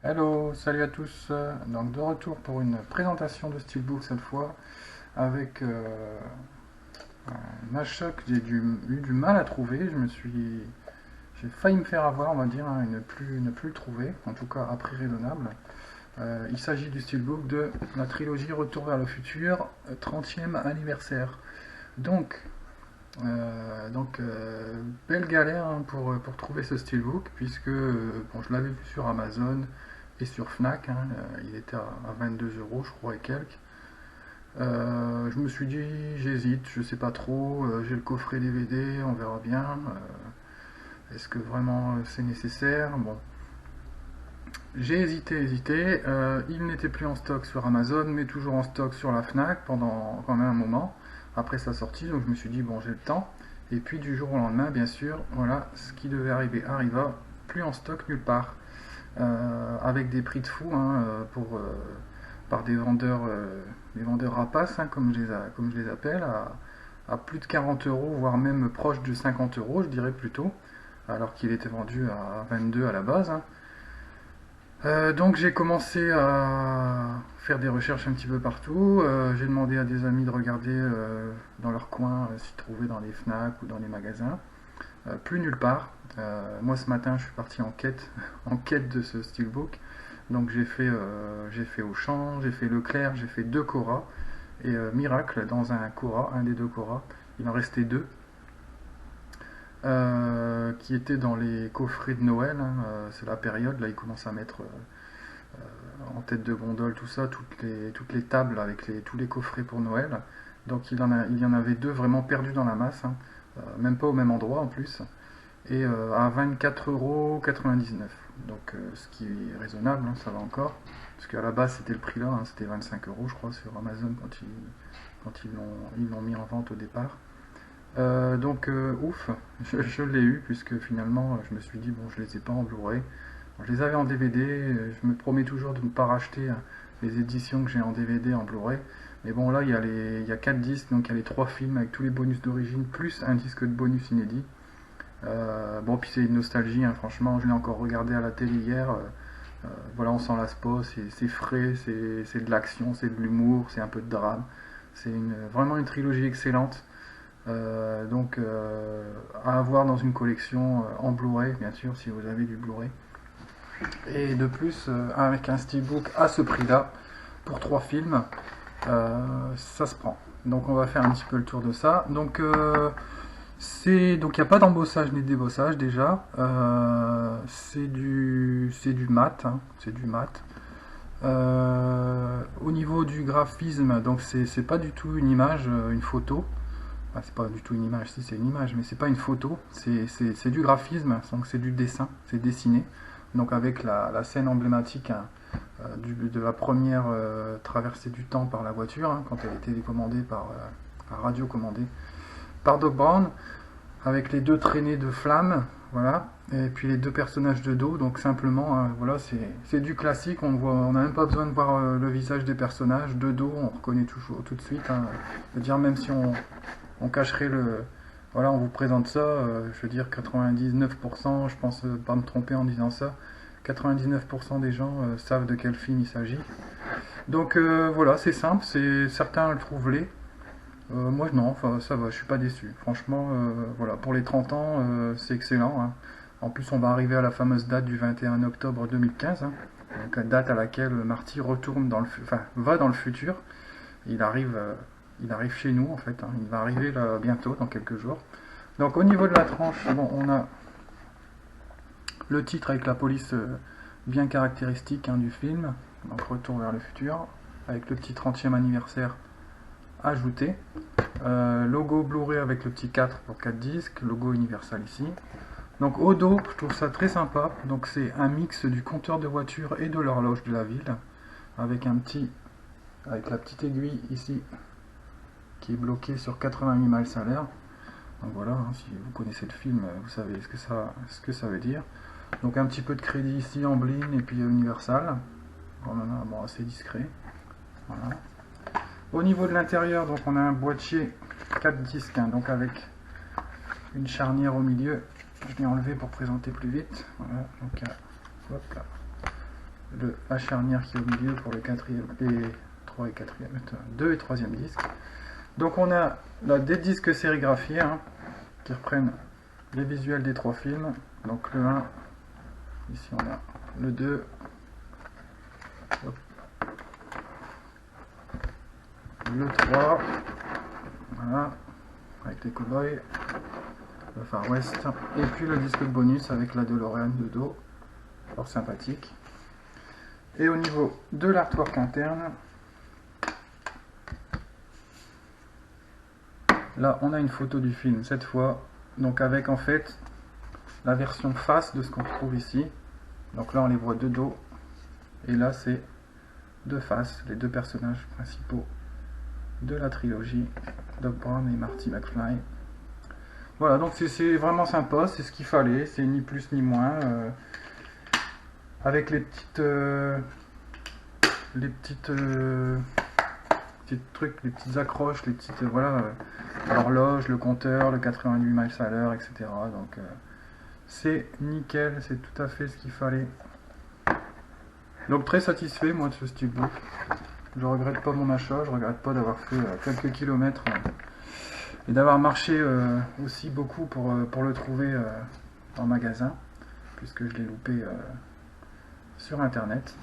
Hello, salut à tous. Donc de retour pour une présentation de Steelbook cette fois avec un achat que eu du mal à trouver. J'ai failli me faire avoir, on va dire, hein, et ne plus le trouver, en tout cas à prix raisonnable. Il s'agit du Steelbook de la trilogie Retour vers le futur, 30e anniversaire. Donc, belle galère hein, pour trouver ce Steelbook, puisque bon, je l'avais vu sur Amazon et sur Fnac, hein, il était à 22 euros, je crois, et quelques. Je me suis dit, j'hésite, je sais pas trop, j'ai le coffret DVD, on verra bien. Est-ce que vraiment c'est nécessaire? Bon, j'ai hésité. Il n'était plus en stock sur Amazon, mais toujours en stock sur la Fnac pendant quand même un moment après sa sortie. Donc je me suis dit, bon, j'ai le temps. Et puis du jour au lendemain, bien sûr, voilà, ce qui devait arriver arriva, plus en stock nulle part. Avec des prix de fou hein, par des vendeurs rapaces, hein, comme je les appelle, à plus de 40 euros, voire même proche de 50 euros, je dirais plutôt, alors qu'il était vendu à 22 à la base. Hein. Donc j'ai commencé à faire des recherches un petit peu partout. J'ai demandé à des amis de regarder dans leur coin s'ils trouvaient dans les FNAC ou dans les magasins. Plus nulle part. Moi ce matin je suis parti en quête, en quête de ce steelbook. Donc j'ai fait Auchan, j'ai fait Leclerc, j'ai fait deux Cora. Et miracle, dans un Cora, un des deux Cora, il en restait deux. Qui étaient dans les coffrets de Noël. Hein. C'est la période, là ils commencent à mettre en tête de gondole tout ça, toutes les tables avec tous les coffrets pour Noël. Donc il y en avait deux vraiment perdus dans la masse, hein. Même pas au même endroit en plus et à 24,99 €. Donc ce qui est raisonnable, hein, ça va encore. Parce qu'à la base c'était le prix là, hein, c'était 25 € je crois sur Amazon quand ils l'ont mis en vente au départ. Ouf, je l'ai eu puisque finalement je me suis dit bon je les ai pas en Blu-ray. Bon, je les avais en DVD, je me promets toujours de ne pas racheter hein, les éditions que j'ai en DVD en Blu-ray. Mais bon là il y a 4 disques, donc il y a les 3 films avec tous les bonus d'origine, plus un disque de bonus inédit. Bon, puis c'est une nostalgie, hein, franchement, je l'ai encore regardé à la télé hier. Voilà, on s'en lasse pas, c'est frais, c'est de l'action, c'est de l'humour, c'est un peu de drame. Vraiment une trilogie excellente. À avoir dans une collection en Blu-ray, bien sûr, si vous avez du Blu-ray. Et de plus, avec un steelbook à ce prix-là, pour 3 films, ça se prend. Donc on va faire un petit peu le tour de ça. Donc il n'y a pas d'embossage ni de débossage déjà. C'est du mat, hein, c'est du mat. Au niveau du graphisme, donc c'est pas du tout une image, une photo. Enfin, c'est pas du tout une image, si c'est une image, mais c'est pas une photo. C'est du graphisme, donc c'est du dessin, c'est dessiné. Donc avec la scène emblématique hein, de la première traversée du temps par la voiture, hein, quand elle est télécommandée par radiocommandée par Doc Brown avec les deux traînées de flammes, voilà, et puis les deux personnages de dos, donc simplement, voilà, c'est du classique, on n'a même pas besoin de voir le visage des personnages, de dos, on reconnaît toujours tout de suite, hein. Je veux dire, même si on cacherait voilà, on vous présente ça, je veux dire 99%, je pense pas me tromper en disant ça, 99% des gens savent de quel film il s'agit. Voilà, c'est simple, certains le trouvent laid, moi non, enfin, ça va, je suis pas déçu. Franchement, voilà, pour les 30 ans, c'est excellent. Hein. En plus, on va arriver à la fameuse date du 21 octobre 2015, hein, donc la date à laquelle Marty retourne enfin, va dans le futur. Il arrive chez nous en fait. Hein. Il va arriver là bientôt, dans quelques jours. Donc au niveau de la tranche, bon, on a le titre avec la police bien caractéristique hein, du film, donc Retour vers le futur, avec le petit 30e anniversaire ajouté. Logo Blu-ray avec le petit 4 pour 4 disques, logo Universal ici. Donc au dos, je trouve ça très sympa. Donc c'est un mix du compteur de voiture et de l'horloge de la ville, avec avec la petite aiguille ici qui est bloquée sur 88 miles à l'heure. Donc voilà, hein, si vous connaissez le film, vous savez ce que ça veut dire. Donc un petit peu de crédit ici en bling et puis Universal. Bon, assez discret. Voilà. Au niveau de l'intérieur, donc on a un boîtier 4 disques, hein, donc avec une charnière au milieu. Je l'ai enlevé pour présenter plus vite. Voilà, donc hop là. le la charnière qui est au milieu pour le 4e et 3 et 4e, 2 et 3e disque. Donc on a là des disques sérigraphiés hein, qui reprennent les visuels des 3 films. Donc le 1, ici on a le 2, hop, le 3, voilà, avec les cow-boys, le Far West, et puis le disque de bonus avec la DeLorean de dos, fort sympathique. Et au niveau de l'artwork interne, là on a une photo du film cette fois, donc avec en fait la version face de ce qu'on retrouve ici. Donc là on les voit de dos, et là c'est de face, les deux personnages principaux de la trilogie, Doc Brown et Marty McFly. Voilà, donc c'est vraiment sympa, c'est ce qu'il fallait, c'est ni plus ni moins, avec les petites trucs, les petites accroches, les petites voilà, l'horloge, le compteur, le 88 miles à l'heure, etc. Donc c'est nickel, c'est tout à fait ce qu'il fallait. Donc très satisfait moi de ce steelbook. Je regrette pas mon achat, je regrette pas d'avoir fait quelques kilomètres et d'avoir marché aussi beaucoup pour le trouver en magasin, puisque je l'ai loupé sur internet.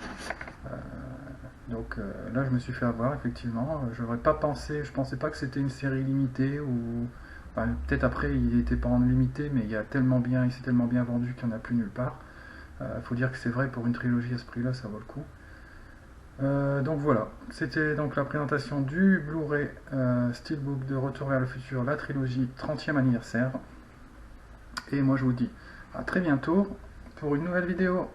Donc là je me suis fait avoir effectivement, j'aurais pas pensé, je pensais pas que c'était une série limitée ou enfin, peut-être après il était pas en limité, mais il s'est tellement bien vendu qu'il n'y en a plus nulle part. Faut dire que c'est vrai, pour une trilogie à ce prix là ça vaut le coup. Donc voilà, c'était donc la présentation du Blu-ray Steelbook de Retour vers le futur, la trilogie 30e anniversaire. Et moi je vous dis à très bientôt pour une nouvelle vidéo.